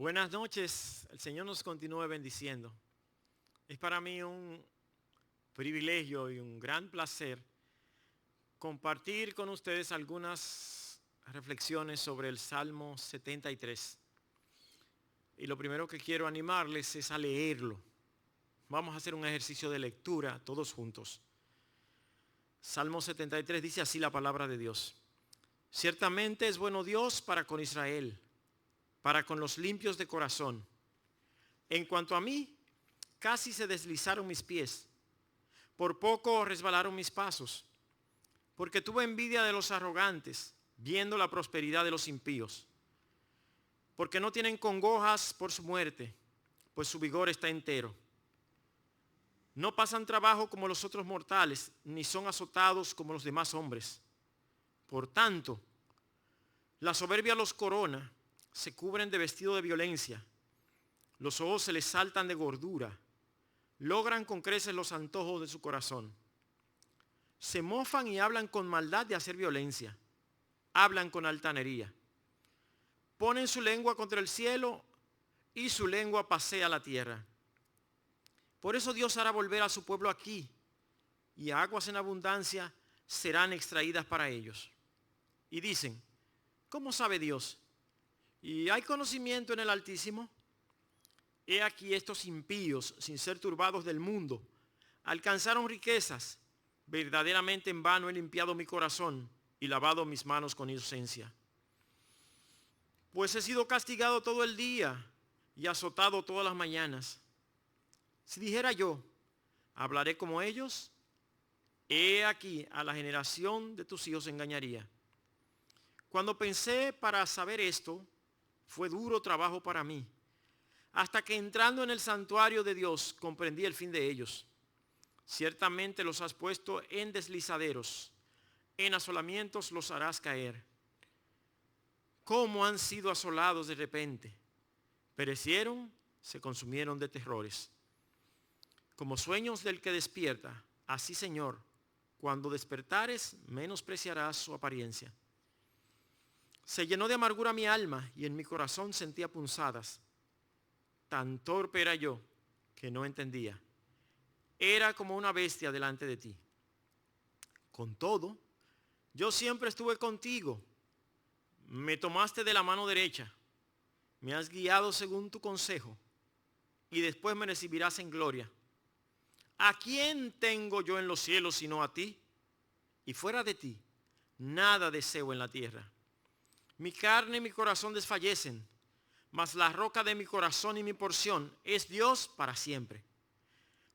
Buenas noches, el Señor nos continúe bendiciendo. Es para mí un privilegio y un gran placer compartir con ustedes algunas reflexiones sobre el Salmo 73. Y lo primero que quiero animarles es a leerlo. Vamos a hacer un ejercicio de lectura todos juntos. Salmo 73 dice así la palabra de Dios. Ciertamente es bueno Dios para con Israel, para con los limpios de corazón. En cuanto a mí, casi se deslizaron mis pies, por poco resbalaron mis pasos, porque tuve envidia de los arrogantes, viendo la prosperidad de los impíos, porque no tienen congojas por su muerte, pues su vigor está entero. No pasan trabajo como los otros mortales, ni son azotados como los demás hombres. Por tanto, la soberbia los corona, se cubren de vestido de violencia, los ojos se les saltan de gordura, logran con creces los antojos de su corazón. Se mofan y hablan con maldad de hacer violencia, hablan con altanería. Ponen su lengua contra el cielo y su lengua pasea la tierra. Por eso Dios hará volver a su pueblo aquí, y aguas en abundancia serán extraídas para ellos. Y dicen, ¿cómo sabe Dios? ¿Y hay conocimiento en el Altísimo? He aquí estos impíos, sin ser turbados del mundo, alcanzaron riquezas. Verdaderamente en vano he limpiado mi corazón y lavado mis manos con inocencia. Pues he sido castigado todo el día y azotado todas las mañanas. Si dijera yo, hablaré como ellos, he aquí a la generación de tus hijos engañaría. Cuando pensé para saber esto, fue duro trabajo para mí, hasta que entrando en el santuario de Dios comprendí el fin de ellos. Ciertamente los has puesto en deslizaderos, en asolamientos los harás caer. ¿Cómo han sido asolados de repente? Perecieron, se consumieron de terrores. Como sueños del que despierta, así Señor, cuando despertares menospreciarás su apariencia. Se llenó de amargura mi alma y en mi corazón sentía punzadas. Tan torpe era yo que no entendía. Era como una bestia delante de ti. Con todo, yo siempre estuve contigo. Me tomaste de la mano derecha. Me has guiado según tu consejo y después me recibirás en gloria. ¿A quién tengo yo en los cielos sino a ti? Y fuera de ti, nada deseo en la tierra. Mi carne y mi corazón desfallecen, mas la roca de mi corazón y mi porción es Dios para siempre.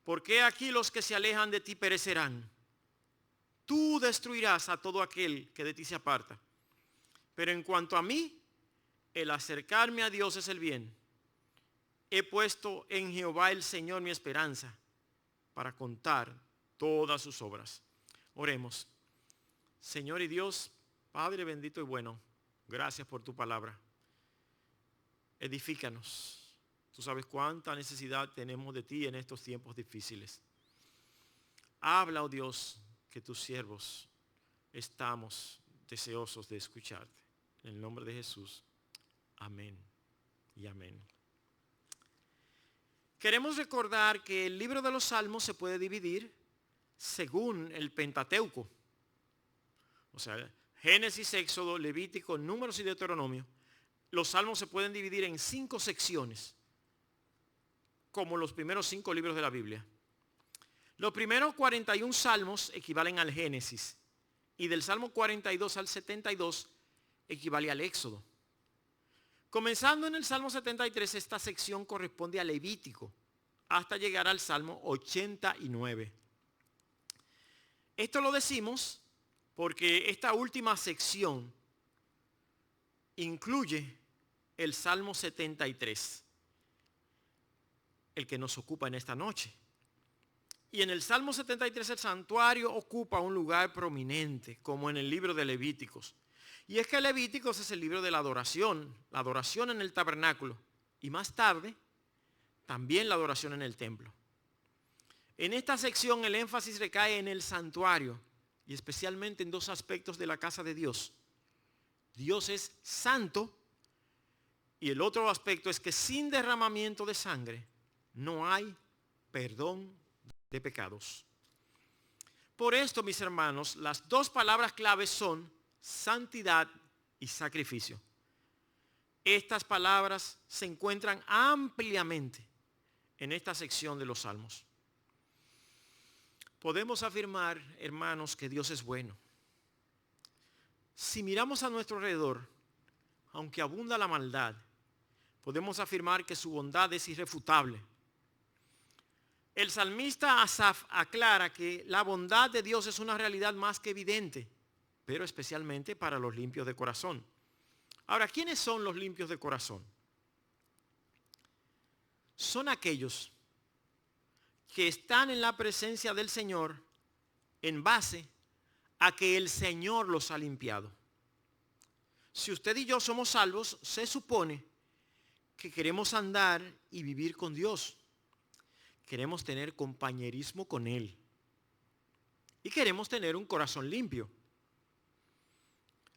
Porque aquí los que se alejan de ti perecerán. Tú destruirás a todo aquel que de ti se aparta. Pero en cuanto a mí, el acercarme a Dios es el bien. He puesto en Jehová el Señor mi esperanza para contar todas sus obras. Oremos. Señor y Dios, Padre bendito y bueno, gracias por tu palabra. Edifícanos. Tú sabes cuánta necesidad tenemos de ti en estos tiempos difíciles. Habla, oh Dios, que tus siervos estamos deseosos de escucharte. En el nombre de Jesús. Amén y amén. Queremos recordar que el libro de los Salmos se puede dividir según el Pentateuco. O sea, Génesis, Éxodo, Levítico, Números y Deuteronomio. Los Salmos se pueden dividir en 5 secciones, como los primeros 5 libros de la Biblia. Los primeros 41 salmos equivalen al Génesis y del Salmo 42 al 72 equivale al Éxodo. Comenzando en el Salmo 73, esta sección corresponde al Levítico hasta llegar al Salmo 89. Esto lo decimos porque esta última sección incluye el Salmo 73, el que nos ocupa en esta noche. Y en el Salmo 73 el santuario ocupa un lugar prominente, como en el libro de Levíticos. Y es que Levíticos es el libro de la adoración en el tabernáculo, y más tarde también la adoración en el templo. En esta sección el énfasis recae en el santuario, y especialmente en 2 aspectos de la casa de Dios. Dios es santo Y el otro aspecto es que sin derramamiento de sangre no hay perdón de pecados. Por esto, mis hermanos, las dos palabras claves son santidad y sacrificio. Estas palabras se encuentran ampliamente en esta sección de los Salmos. Podemos afirmar, hermanos, que Dios es bueno. Si miramos a nuestro alrededor, aunque abunda la maldad, podemos afirmar que su bondad es irrefutable. El salmista Asaf aclara que la bondad de Dios es una realidad más que evidente, pero especialmente para los limpios de corazón. Ahora, ¿quiénes son los limpios de corazón? Son aquellos que están en la presencia del Señor en base a que el Señor los ha limpiado. Si usted y yo somos salvos, se supone que queremos andar y vivir con Dios. Queremos tener compañerismo con Él. Y queremos tener un corazón limpio.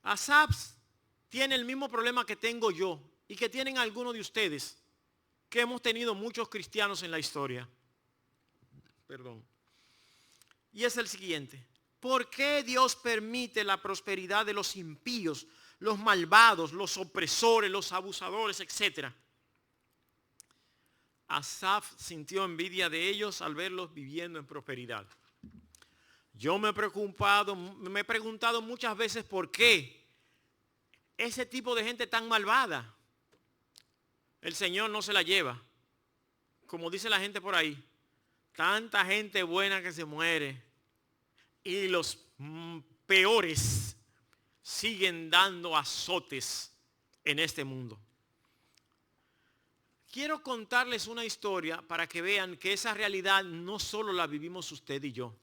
Asaf tiene el mismo problema que tengo yo y que tienen algunos de ustedes, que hemos tenido muchos cristianos en la historia. Y es el siguiente: ¿por qué Dios permite la prosperidad de los impíos, los malvados, los opresores, los abusadores, etcétera? Asaf sintió envidia de ellos al verlos viviendo en prosperidad. Yo me he preguntado muchas veces por qué ese tipo de gente tan malvada el Señor no se la lleva. Como dice la gente por ahí, tanta gente buena que se muere y los peores siguen dando azotes en este mundo. Quiero contarles una historia para que vean que esa realidad no solo la vivimos usted y yo.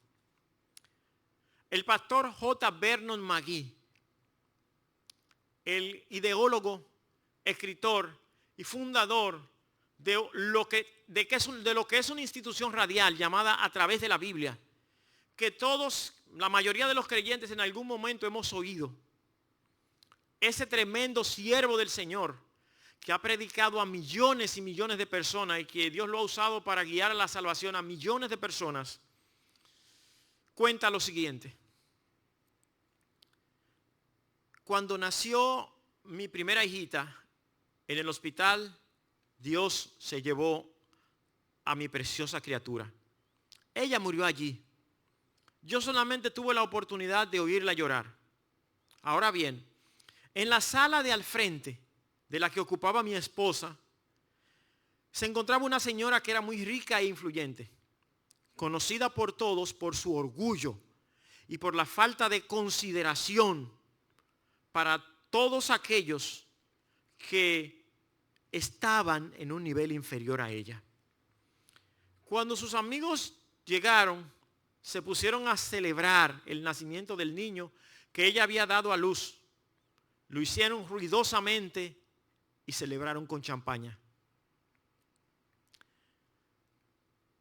El pastor J. Vernon McGee, el ideólogo, escritor y fundador de lo que es una institución radial llamada A Través de la Biblia, que todos, la mayoría de los creyentes en algún momento hemos oído. Ese tremendo siervo del Señor que ha predicado a millones y millones de personas y que Dios lo ha usado para guiar a la salvación a millones de personas, cuenta lo siguiente. Cuando nació mi primera hijita en el hospital, Dios se llevó a mi preciosa criatura. Ella murió allí. Yo solamente tuve la oportunidad de oírla llorar. Ahora bien, en la sala de al frente, de la que ocupaba mi esposa, se encontraba una señora que era muy rica e influyente, conocida por todos por su orgullo y por la falta de consideración para todos aquellos que estaban en un nivel inferior a ella. Cuando sus amigos llegaron, se pusieron a celebrar el nacimiento del niño que ella había dado a luz. Lo hicieron ruidosamente y celebraron con champaña.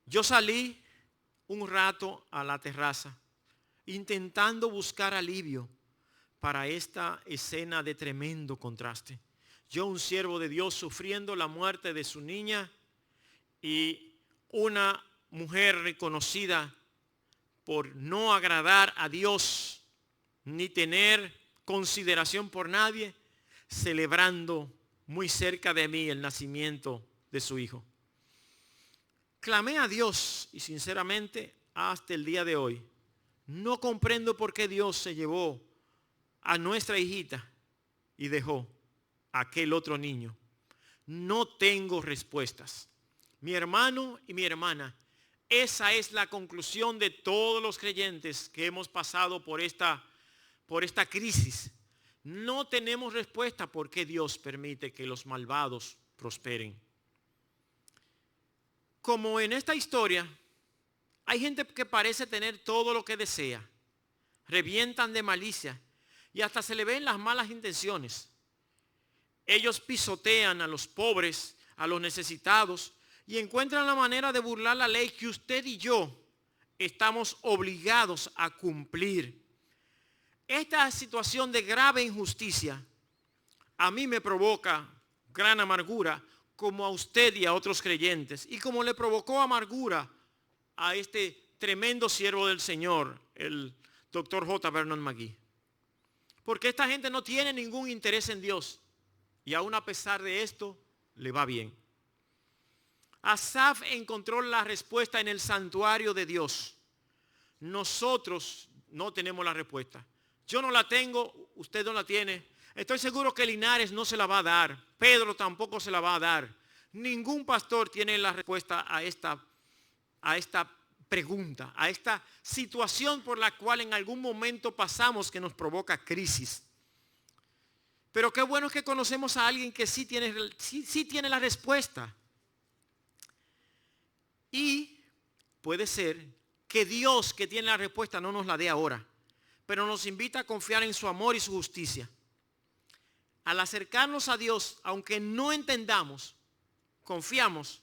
Yo salí un rato a la terraza intentando buscar alivio para esta escena de tremendo contraste. Yo, un siervo de Dios, sufriendo la muerte de su niña, y una mujer reconocida por no agradar a Dios ni tener consideración por nadie, celebrando muy cerca de mí el nacimiento de su hijo. Clamé a Dios y sinceramente hasta el día de hoy no comprendo por qué Dios se llevó a nuestra hijita y dejó a aquel otro niño. No tengo respuestas. Mi hermano y mi hermana, esa es la conclusión de todos los creyentes que hemos pasado por esta crisis. No tenemos respuesta por qué Dios permite que los malvados prosperen. Como en esta historia, hay gente que parece tener todo lo que desea. Revientan de malicia y hasta se le ven las malas intenciones. Ellos pisotean a los pobres, a los necesitados y encuentran la manera de burlar la ley que usted y yo estamos obligados a cumplir. Esta situación de grave injusticia a mí me provoca gran amargura, como a usted y a otros creyentes, y como le provocó amargura a este tremendo siervo del Señor, el Dr. J. Vernon McGee. Porque esta gente no tiene ningún interés en Dios, y aún a pesar de esto, le va bien. Asaf encontró la respuesta en el santuario de Dios. Nosotros no tenemos la respuesta. Yo no la tengo, usted no la tiene. Estoy seguro que Linares no se la va a dar. Pedro tampoco se la va a dar. Ningún pastor tiene la respuesta a esta pregunta, a esta situación por la cual en algún momento pasamos que nos provoca crisis. Pero qué bueno es que conocemos a alguien que sí tiene la respuesta. Y puede ser que Dios, que tiene la respuesta, no nos la dé ahora, pero nos invita a confiar en su amor y su justicia. Al acercarnos a Dios, aunque no entendamos, confiamos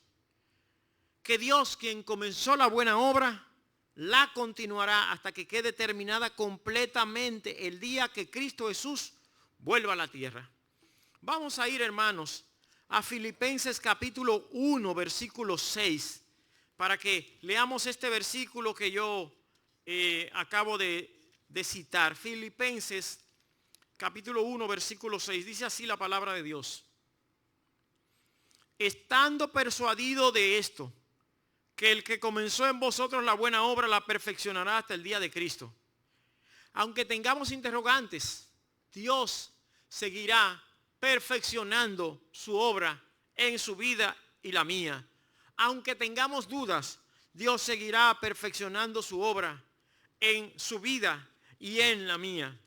que Dios, quien comenzó la buena obra, la continuará hasta que quede terminada completamente el día que Cristo Jesús vuelva a la tierra. Vamos a ir, hermanos, a Filipenses capítulo 1, versículo 6, para que leamos este versículo que yo acabo de citar. Filipenses capítulo 1, versículo 6, dice así la palabra de Dios. Estando persuadido de esto, que el que comenzó en vosotros la buena obra la perfeccionará hasta el día de Cristo. Aunque tengamos interrogantes, Dios seguirá perfeccionando su obra en su vida y la mía. Aunque tengamos dudas, Dios seguirá perfeccionando su obra en su vida y en la mía.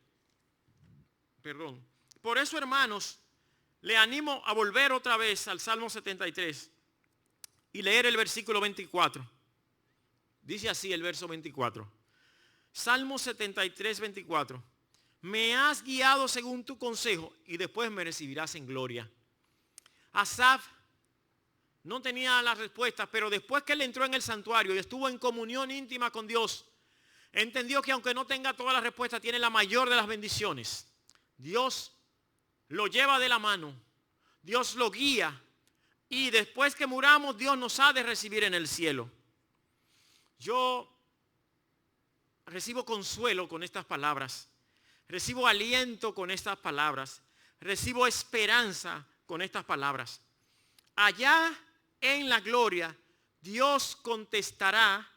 Por eso, hermanos, le animo a volver otra vez al Salmo 73 y leer el versículo 24. Dice así el verso 24. Salmo 73, 24. Me has guiado según tu consejo y después me recibirás en gloria. Asaf no tenía las respuestas, pero después que él entró en el santuario y estuvo en comunión íntima con Dios, entendió que aunque no tenga todas las respuestas, tiene la mayor de las bendiciones. Dios lo lleva de la mano, Dios lo guía, y después que muramos, Dios nos ha de recibir en el cielo. Yo recibo consuelo con estas palabras, recibo aliento con estas palabras, recibo esperanza con estas palabras. Allá en la gloria, Dios contestará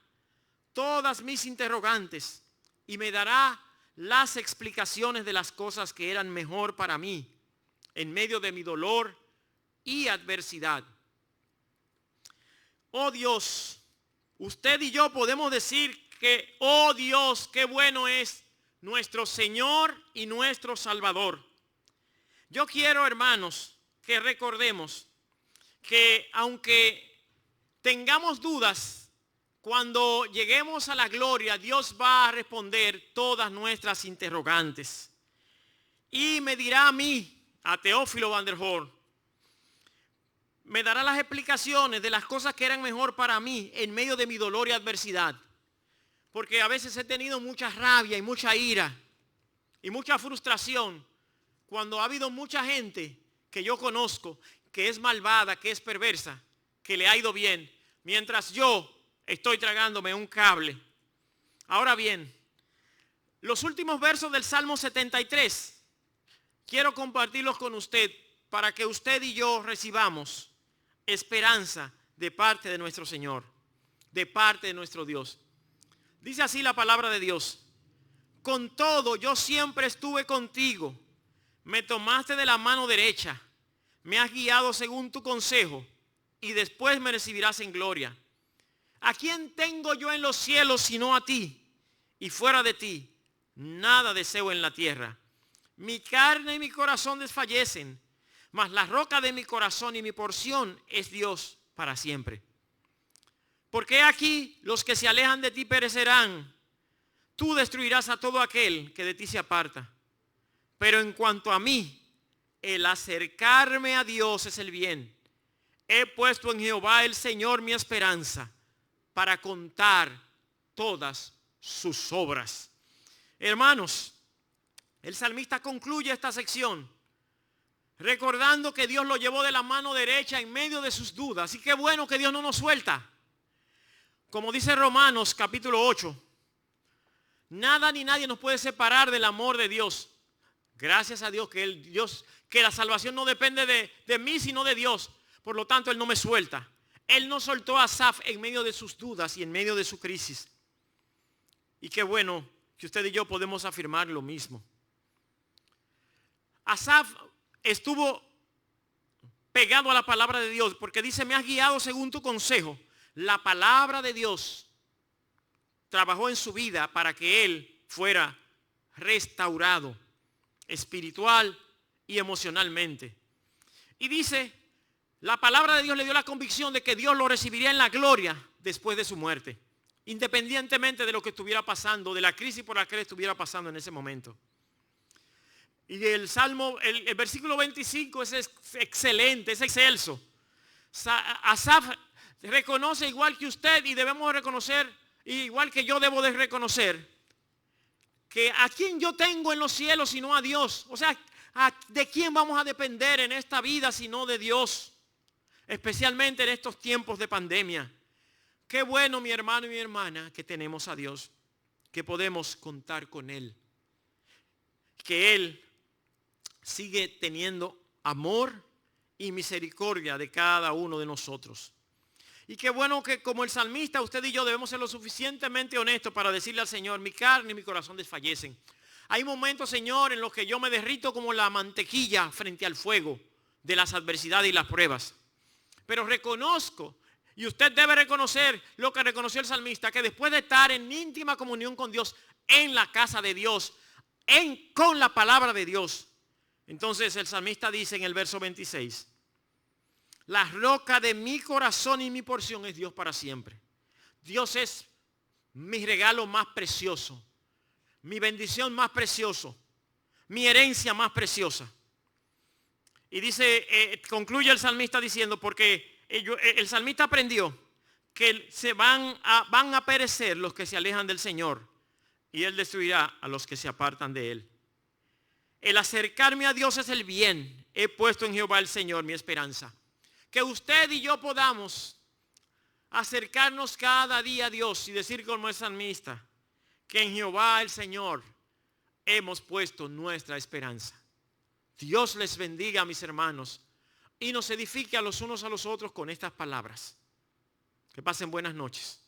todas mis interrogantes y me dará las explicaciones de las cosas que eran mejor para mí en medio de mi dolor y adversidad. Oh Dios, usted y yo podemos decir que, oh Dios, qué bueno es nuestro Señor y nuestro Salvador. Yo quiero, hermanos, que recordemos que aunque tengamos dudas, cuando lleguemos a la gloria, Dios va a responder todas nuestras interrogantes. Y me dirá a mí, a Teófilo Van der Horn, me dará las explicaciones de las cosas que eran mejor para mí en medio de mi dolor y adversidad. Porque a veces he tenido mucha rabia y mucha ira y mucha frustración cuando ha habido mucha gente que yo conozco que es malvada, que es perversa, que le ha ido bien, mientras yo estoy tragándome un cable. Ahora bien, los últimos versos del Salmo 73 quiero compartirlos con usted para que usted y yo recibamos esperanza de parte de nuestro Señor, de parte de nuestro Dios. Dice así la palabra de Dios. Con todo, yo siempre estuve contigo. Me tomaste de la mano derecha. Me has guiado según tu consejo y después me recibirás en gloria. ¿A quién tengo yo en los cielos sino a ti? Y fuera de ti, nada deseo en la tierra. Mi carne y mi corazón desfallecen, mas la roca de mi corazón y mi porción es Dios para siempre. Porque aquí los que se alejan de ti perecerán. Tú destruirás a todo aquel que de ti se aparta. Pero en cuanto a mí, el acercarme a Dios es el bien. He puesto en Jehová el Señor mi esperanza, para contar todas sus obras. Hermanos, el salmista concluye esta sección recordando que Dios lo llevó de la mano derecha en medio de sus dudas. Y qué bueno que Dios no nos suelta. Como dice Romanos capítulo 8, nada ni nadie nos puede separar del amor de Dios. Gracias a Dios que la salvación no depende de mí, sino de Dios. Por lo tanto, Él no me suelta. Él no soltó a Asaf en medio de sus dudas y en medio de su crisis. Y qué bueno que usted y yo podemos afirmar lo mismo. Asaf estuvo pegado a la palabra de Dios porque dice, me has guiado según tu consejo. La palabra de Dios trabajó en su vida para que él fuera restaurado espiritual y emocionalmente. Y dice, la palabra de Dios le dio la convicción de que Dios lo recibiría en la gloria después de su muerte, independientemente de lo que estuviera pasando, de la crisis por la que él estuviera pasando en ese momento. Y el Salmo, el versículo 25 es excelente, es excelso. Asaf reconoce igual que usted y debemos reconocer, igual que yo debo de reconocer, que a quien yo tengo en los cielos sino a Dios. O sea, ¿de quién vamos a depender en esta vida sino de Dios? Especialmente en estos tiempos de pandemia. Qué bueno, mi hermano y mi hermana, que tenemos a Dios, que podemos contar con Él. Que Él sigue teniendo amor y misericordia de cada uno de nosotros. Y qué bueno que como el salmista, usted y yo debemos ser lo suficientemente honestos para decirle al Señor, mi carne y mi corazón desfallecen. Hay momentos, Señor, en los que yo me derrito como la mantequilla frente al fuego de las adversidades y las pruebas. Pero reconozco, y usted debe reconocer lo que reconoció el salmista, que después de estar en íntima comunión con Dios, en la casa de Dios, con la palabra de Dios, entonces el salmista dice en el verso 26, la roca de mi corazón y mi porción es Dios para siempre. Dios es mi regalo más precioso, mi bendición más precioso, mi herencia más preciosa. Y dice, concluye el salmista diciendo, porque el salmista aprendió que van a perecer los que se alejan del Señor y Él destruirá a los que se apartan de Él. El acercarme a Dios es el bien. He puesto en Jehová el Señor mi esperanza. Que usted y yo podamos acercarnos cada día a Dios y decir como el salmista, que en Jehová el Señor hemos puesto nuestra esperanza. Dios les bendiga, mis hermanos, y nos edifique a los unos a los otros con estas palabras. Que pasen buenas noches.